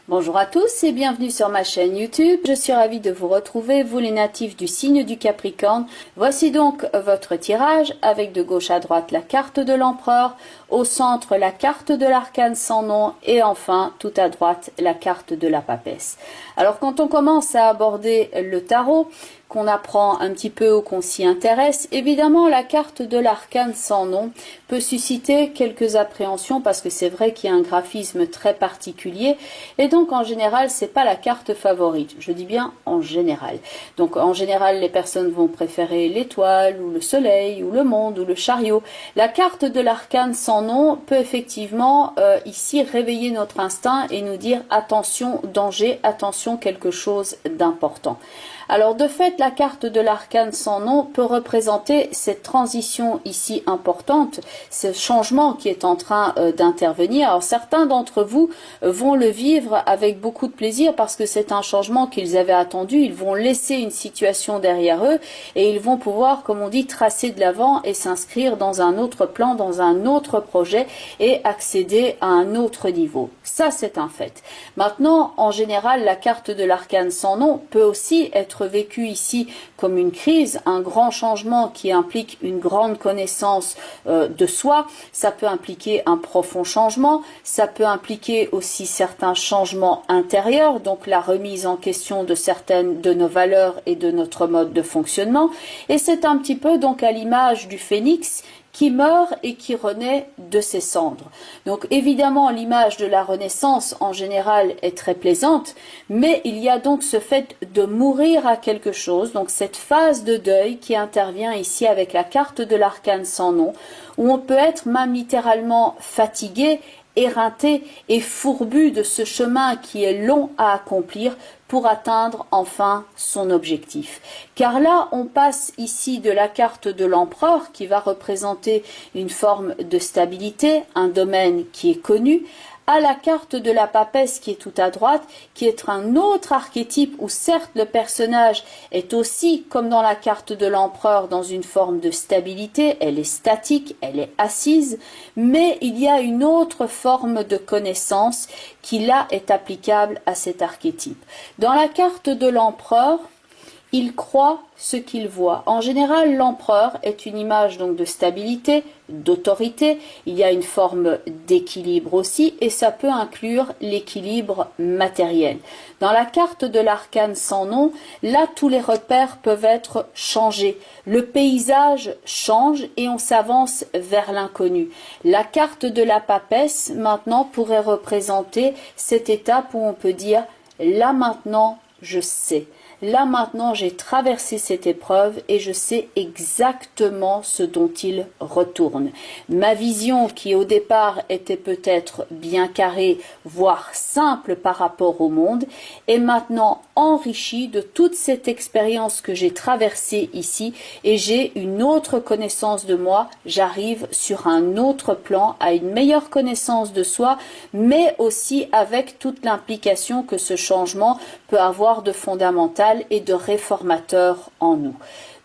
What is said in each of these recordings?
Bonjour à tous et bienvenue sur ma chaîne YouTube. Je suis ravie de vous retrouver, vous les natifs du signe du Capricorne. Voici donc votre tirage avec de gauche à droite la carte de l'empereur, au centre la carte de l'arcane sans nom et enfin tout à droite la carte de la papesse. Alors quand on commence à aborder le tarot, qu'on apprend un petit peu ou qu'on s'y intéresse, évidemment la carte de l'arcane sans nom peut susciter quelques appréhensions parce que c'est vrai qu'il y a un graphisme très particulier et donc en général c'est pas la carte favorite, je dis bien en général. Donc en général les personnes vont préférer l'étoile ou le soleil ou le monde ou le chariot. La carte de l'arcane sans nom peut effectivement ici réveiller notre instinct et nous dire attention danger, attention quelque chose d'important. Alors de fait, la carte de l'arcane sans nom peut représenter cette transition ici importante, ce changement qui est en train d'intervenir. Alors certains d'entre vous vont le vivre avec beaucoup de plaisir parce que c'est un changement qu'ils avaient attendu. Ils vont laisser une situation derrière eux et ils vont pouvoir, comme on dit, tracer de l'avant et s'inscrire dans un autre plan, dans un autre projet et accéder à un autre niveau. Ça, c'est un fait. Maintenant, en général, la carte de l'arcane sans nom peut aussi être vécu ici comme une crise, un grand changement qui implique une grande connaissance de soi. Ça peut impliquer un profond changement, ça peut impliquer aussi certains changements intérieurs, donc la remise en question de certaines de nos valeurs et de notre mode de fonctionnement. Et c'est un petit peu donc à l'image du phénix qui meurt et qui renaît de ses cendres. Donc évidemment l'image de la renaissance en général est très plaisante, mais il y a donc ce fait de mourir à quelque chose, donc cette phase de deuil qui intervient ici avec la carte de l'arcane sans nom, où on peut être même littéralement fatigué, éreinté et fourbu de ce chemin qui est long à accomplir pour atteindre enfin son objectif. Car là, on passe ici de la carte de l'empereur qui va représenter une forme de stabilité, un domaine qui est connu, à la carte de la papesse qui est tout à droite, qui est un autre archétype où certes le personnage est aussi, comme dans la carte de l'empereur, dans une forme de stabilité, elle est statique, elle est assise, mais il y a une autre forme de connaissance qui là est applicable à cet archétype. Dans la carte de l'empereur, il croit ce qu'il voit. En général, l'empereur est une image donc de stabilité, d'autorité. Il y a une forme d'équilibre aussi et ça peut inclure l'équilibre matériel. Dans la carte de l'arcane sans nom, là tous les repères peuvent être changés. Le paysage change et on s'avance vers l'inconnu. La carte de la papesse maintenant pourrait représenter cette étape où on peut dire là maintenant je sais. Là maintenant j'ai traversé cette épreuve et je sais exactement ce dont il retourne. Ma vision qui au départ était peut-être bien carrée, voire simple par rapport au monde, est maintenant enrichie de toute cette expérience que j'ai traversée ici et j'ai une autre connaissance de moi, j'arrive sur un autre plan à une meilleure connaissance de soi, mais aussi avec toute l'implication que ce changement peut avoir de fondamental et de réformateur en nous.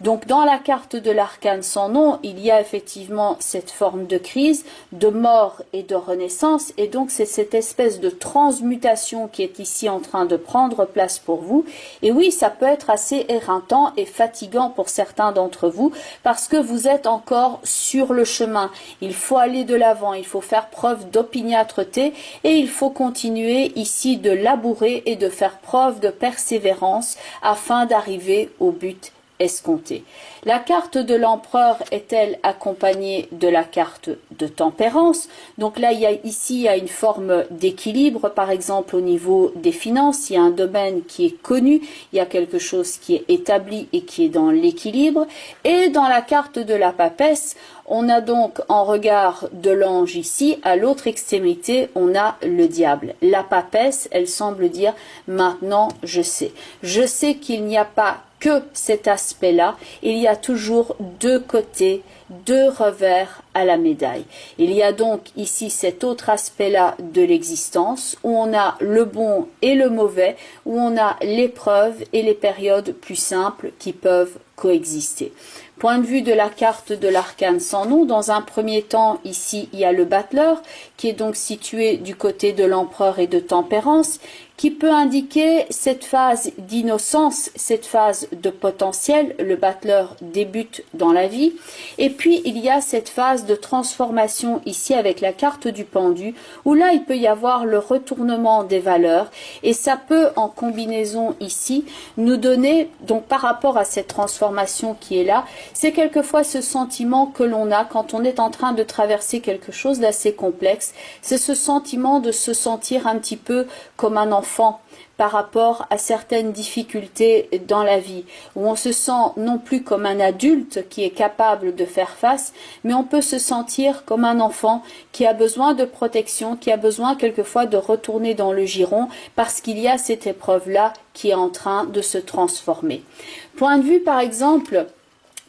Donc dans la carte de l'arcane sans nom, il y a effectivement cette forme de crise, de mort et de renaissance, et donc c'est cette espèce de transmutation qui est ici en train de prendre place pour vous. Et oui, ça peut être assez éreintant et fatigant pour certains d'entre vous, parce que vous êtes encore sur le chemin. Il faut aller de l'avant, il faut faire preuve d'opiniâtreté, et il faut continuer ici de labourer et de faire preuve de persévérance afin d'arriver au but escompté. La carte de l'empereur est-elle accompagnée de la carte de tempérance? Donc là, ici, il y a une forme d'équilibre, par exemple au niveau des finances, il y a un domaine qui est connu, il y a quelque chose qui est établi et qui est dans l'équilibre. Et dans la carte de la papesse, on a donc en regard de l'ange ici, à l'autre extrémité, on a le diable. La papesse, elle semble dire maintenant je sais. Je sais qu'il n'y a pas que cet aspect-là, il y a toujours deux côtés deux revers à la médaille. Il y a donc ici cet autre aspect-là de l'existence où on a le bon et le mauvais, où on a l'épreuve et les périodes plus simples qui peuvent coexister. Point de vue de la carte de l'arcane sans nom, dans un premier temps, ici, il y a le battleur, qui est donc situé du côté de l'empereur et de tempérance, qui peut indiquer cette phase d'innocence, cette phase de potentiel. Le battleur débute dans la vie. Et puis, il y a cette phase de transformation ici avec la carte du pendu, où là, il peut y avoir le retournement des valeurs. Et ça peut, en combinaison ici, nous donner, donc par rapport à cette transformation qui est là, c'est quelquefois ce sentiment que l'on a quand on est en train de traverser quelque chose d'assez complexe. C'est ce sentiment de se sentir un petit peu comme un enfant par rapport à certaines difficultés dans la vie, où on se sent non plus comme un adulte qui est capable de faire face, mais on peut se sentir comme un enfant qui a besoin de protection, qui a besoin quelquefois de retourner dans le giron parce qu'il y a cette épreuve-là qui est en train de se transformer. Point de vue par exemple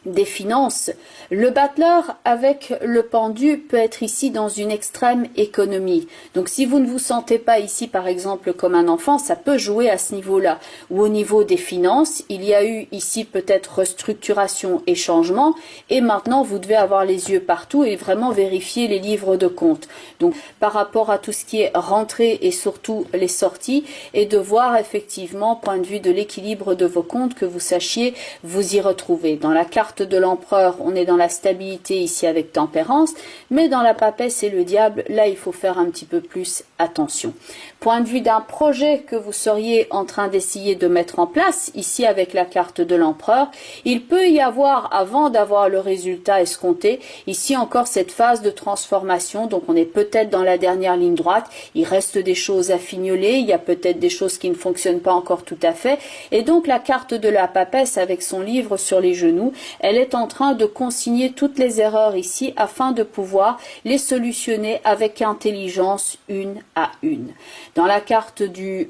des finances, le battleur avec le pendu peut être ici dans une extrême économie. Donc si vous ne vous sentez pas ici par exemple comme un enfant, ça peut jouer à ce niveau-là. Ou au niveau des finances, il y a eu ici peut-être restructuration et changement, et maintenant vous devez avoir les yeux partout et vraiment vérifier les livres de compte. Donc par rapport à tout ce qui est rentrée et surtout les sorties, et de voir effectivement, point de vue de l'équilibre de vos comptes, que vous sachiez vous y retrouver. Dans la carte de l'empereur, on est dans la stabilité ici avec tempérance, mais dans la papesse et le diable, là il faut faire un petit peu plus attention. Point de vue d'un projet que vous seriez en train d'essayer de mettre en place, ici avec la carte de l'empereur, il peut y avoir, avant d'avoir le résultat escompté, ici encore cette phase de transformation, donc on est peut-être dans la dernière ligne droite, il reste des choses à fignoler, il y a peut-être des choses qui ne fonctionnent pas encore tout à fait, et donc la carte de la papesse avec son livre sur les genoux, elle est en train de consigner toutes les erreurs ici afin de pouvoir les solutionner avec intelligence une à une. Dans la carte du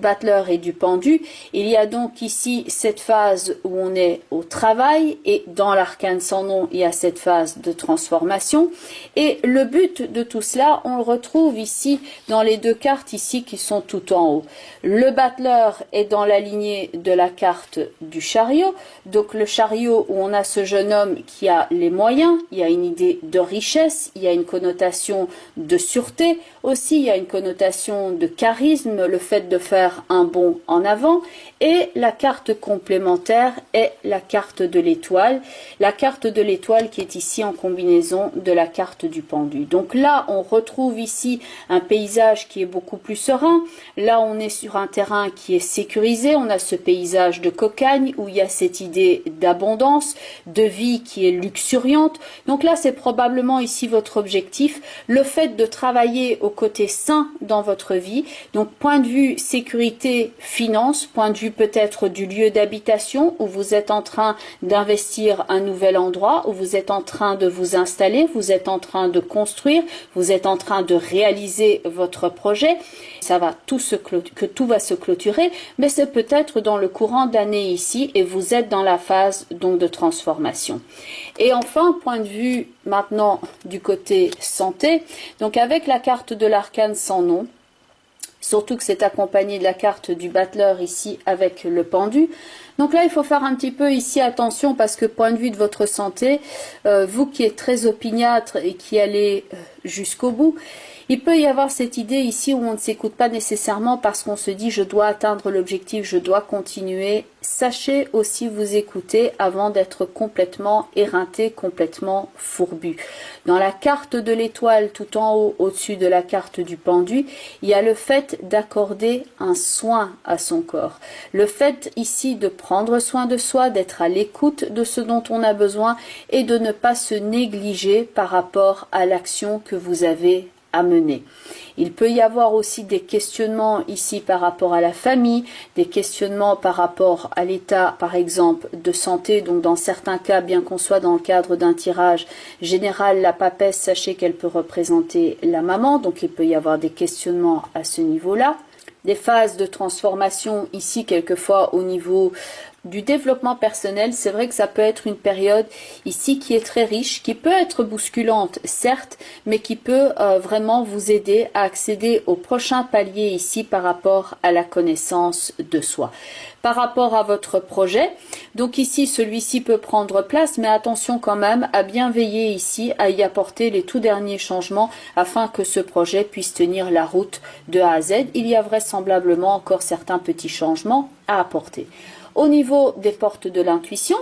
battleur et du pendu, il y a donc ici cette phase où on est au travail et dans l'arcane sans nom, il y a cette phase de transformation. Et le but de tout cela, on le retrouve ici dans les deux cartes ici qui sont tout en haut. Le battleur est dans la lignée de la carte du chariot. Donc le chariot où on a ce jeune homme qui a les moyens, il y a une idée de richesse, il y a une connotation de sûreté, aussi il y a une connotation de charisme, le fait de faire un bond en avant, et la carte complémentaire est la carte de l'étoile. La carte de l'étoile qui est ici en combinaison de la carte du pendu. Donc là, on retrouve ici un paysage qui est beaucoup plus serein. Là, on est sur un terrain qui est sécurisé. On a ce paysage de cocagne où il y a cette idée d'abondance, de vie qui est luxuriante. Donc là, c'est probablement ici votre objectif, le fait de travailler au côté sain dans votre vie. Donc, point de vue sécurité, finance, point de vue peut-être du lieu d'habitation où vous êtes en train d'investir un nouvel endroit, où vous êtes en train de vous installer, vous êtes en train de construire, vous êtes en train de réaliser votre projet. Ça va tout va se clôturer, mais c'est peut-être dans le courant d'année ici et vous êtes dans la phase donc de transformation. Et enfin, point de vue maintenant du côté santé, donc avec la carte de l'arcane sans nom, surtout que c'est accompagné de la carte du battleur ici avec le pendu. Donc là, il faut faire un petit peu ici attention parce que point de vue de votre santé, vous qui êtes très opiniâtre et qui allez jusqu'au bout, il peut y avoir cette idée ici où on ne s'écoute pas nécessairement parce qu'on se dit je dois atteindre l'objectif, je dois continuer. Sachez aussi vous écouter avant d'être complètement éreinté, complètement fourbu. Dans la carte de l'étoile tout en haut, au-dessus de la carte du pendu, il y a le fait d'accorder un soin à son corps. Le fait ici de prendre soin de soi, d'être à l'écoute de ce dont on a besoin et de ne pas se négliger par rapport à l'action que vous avez à mener. Il peut y avoir aussi des questionnements ici par rapport à la famille, des questionnements par rapport à l'état, par exemple, de santé. Donc dans certains cas, bien qu'on soit dans le cadre d'un tirage général, la papesse, sachez qu'elle peut représenter la maman. Donc il peut y avoir des questionnements à ce niveau-là. Des phases de transformation ici quelquefois au niveau du développement personnel, c'est vrai que ça peut être une période ici qui est très riche, qui peut être bousculante, certes, mais qui peut vraiment vous aider à accéder au prochain palier ici par rapport à la connaissance de soi. Par rapport à votre projet, donc ici celui-ci peut prendre place, mais attention quand même à bien veiller ici à y apporter les tout derniers changements afin que ce projet puisse tenir la route de A à Z. Il y a vraisemblablement encore certains petits changements à apporter. Au niveau des portes de l'intuition,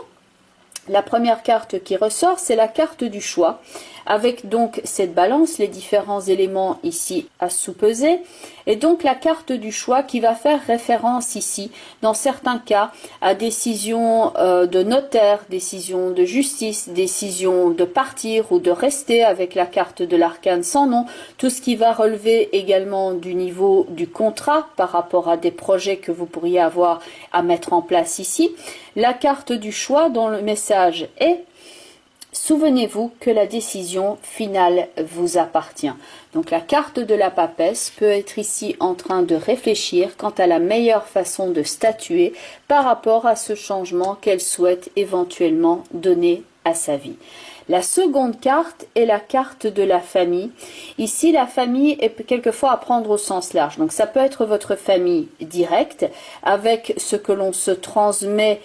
la première carte qui ressort, c'est la carte du choix, avec donc cette balance, les différents éléments ici à sous-peser, et donc la carte du choix qui va faire référence ici, dans certains cas, à décision de notaire, décision de justice, décision de partir ou de rester avec la carte de l'arcane sans nom, tout ce qui va relever également du niveau du contrat par rapport à des projets que vous pourriez avoir à mettre en place ici. La carte du choix dont le message est: souvenez-vous que la décision finale vous appartient. Donc la carte de la papesse peut être ici en train de réfléchir quant à la meilleure façon de statuer par rapport à ce changement qu'elle souhaite éventuellement donner à sa vie. La seconde carte est la carte de la famille. Ici, la famille est quelquefois à prendre au sens large. Donc, ça peut être votre famille directe, avec ce que l'on se transmet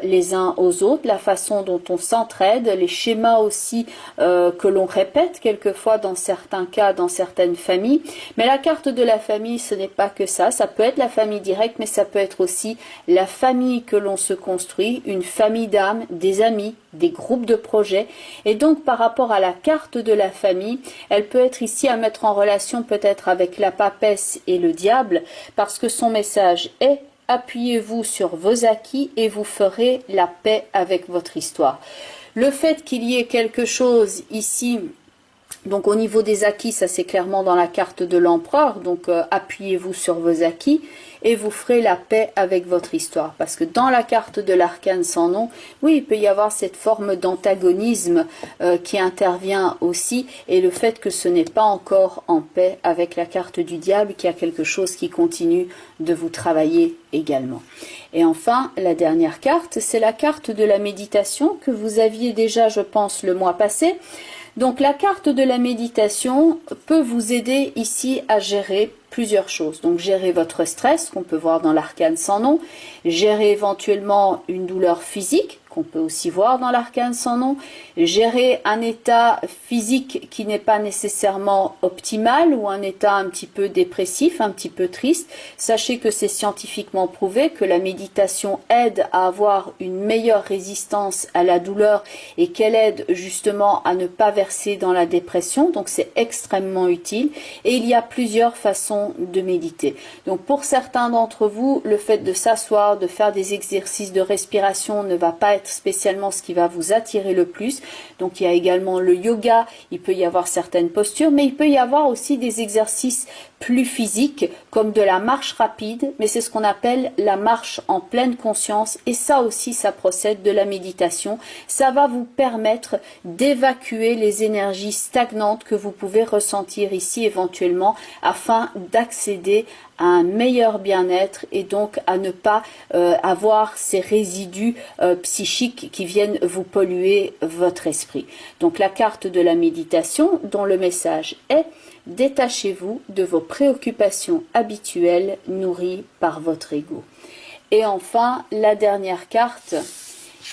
les uns aux autres, la façon dont on s'entraide, les schémas aussi que l'on répète quelquefois dans certains cas, dans certaines familles. Mais la carte de la famille, ce n'est pas que ça. Ça peut être la famille directe, mais ça peut être aussi la famille que l'on se construit, une famille d'âme, des amis, des groupes de projets. Et donc par rapport à la carte de la famille, elle peut être ici à mettre en relation peut-être avec la papesse et le diable, parce que son message est: appuyez-vous sur vos acquis et vous ferez la paix avec votre histoire. Le fait qu'il y ait quelque chose ici, donc au niveau des acquis, ça c'est clairement dans la carte de l'empereur, donc appuyez-vous sur vos acquis et vous ferez la paix avec votre histoire. Parce que dans la carte de l'arcane sans nom, oui, il peut y avoir cette forme d'antagonisme qui intervient aussi, et le fait que ce n'est pas encore en paix avec la carte du diable, qui a quelque chose qui continue de vous travailler également. Et enfin, la dernière carte, c'est la carte de la méditation que vous aviez déjà, je pense, le mois passé. Donc la carte de la méditation peut vous aider ici à gérer plusieurs choses. Donc gérer votre stress, qu'on peut voir dans l'arcane sans nom, gérer éventuellement une douleur physique, qu'on peut aussi voir dans l'arcane sans nom, gérer un état physique qui n'est pas nécessairement optimal ou un état un petit peu dépressif, un petit peu triste. Sachez que c'est scientifiquement prouvé que la méditation aide à avoir une meilleure résistance à la douleur et qu'elle aide justement à ne pas verser dans la dépression. Donc c'est extrêmement utile et il y a plusieurs façons de méditer. Donc pour certains d'entre vous, le fait de s'asseoir, de faire des exercices de respiration ne va pas être spécialement ce qui va vous attirer le plus. Donc il y a également le yoga, il peut y avoir certaines postures, mais il peut y avoir aussi des exercices plus physiques comme de la marche rapide, mais c'est ce qu'on appelle la marche en pleine conscience, et ça aussi ça procède de la méditation. Ça va vous permettre d'évacuer les énergies stagnantes que vous pouvez ressentir ici éventuellement, afin d'accéder à un meilleur bien-être et donc à ne pas avoir ces résidus psychiques qui viennent vous polluer votre esprit. Donc la carte de la méditation dont le message est: détachez-vous de vos préoccupations habituelles nourries par votre ego. Et enfin, la dernière carte,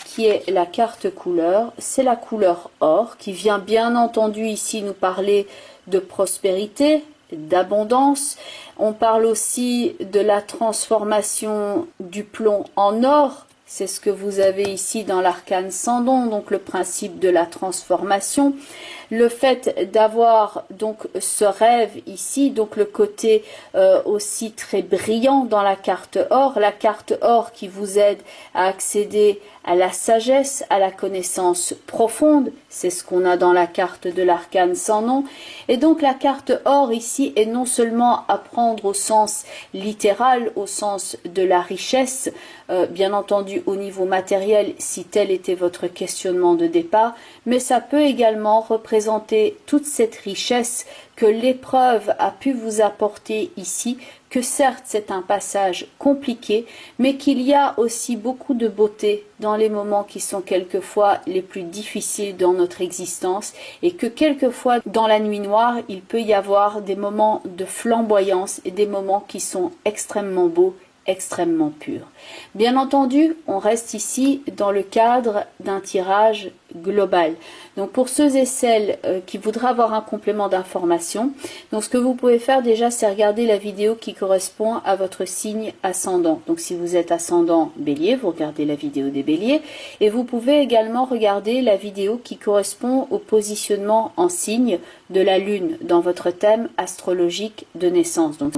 qui est la carte couleur, c'est la couleur or, qui vient bien entendu ici nous parler de prospérité, d'abondance. On parle aussi de la transformation du plomb en or. C'est ce que vous avez ici dans l'arcane sans don, donc le principe de la transformation. Le fait d'avoir donc ce rêve ici, donc le côté aussi très brillant dans la carte or qui vous aide à accéder à la sagesse, à la connaissance profonde, c'est ce qu'on a dans la carte de l'arcane sans nom. Et donc la carte or ici est non seulement à prendre au sens littéral, au sens de la richesse, bien entendu au niveau matériel si tel était votre questionnement de départ, mais ça peut également représenter présenter toute cette richesse que l'épreuve a pu vous apporter ici, que certes c'est un passage compliqué, mais qu'il y a aussi beaucoup de beauté dans les moments qui sont quelquefois les plus difficiles dans notre existence, et que quelquefois dans la nuit noire, il peut y avoir des moments de flamboyance et des moments qui sont extrêmement beaux, extrêmement purs. Bien entendu, on reste ici dans le cadre d'un tirage global. Donc pour ceux et celles qui voudraient avoir un complément d'information, donc ce que vous pouvez faire déjà, c'est regarder la vidéo qui correspond à votre signe ascendant. Donc si vous êtes ascendant Bélier, vous regardez la vidéo des Béliers, et vous pouvez également regarder la vidéo qui correspond au positionnement en signe de la Lune dans votre thème astrologique de naissance. Donc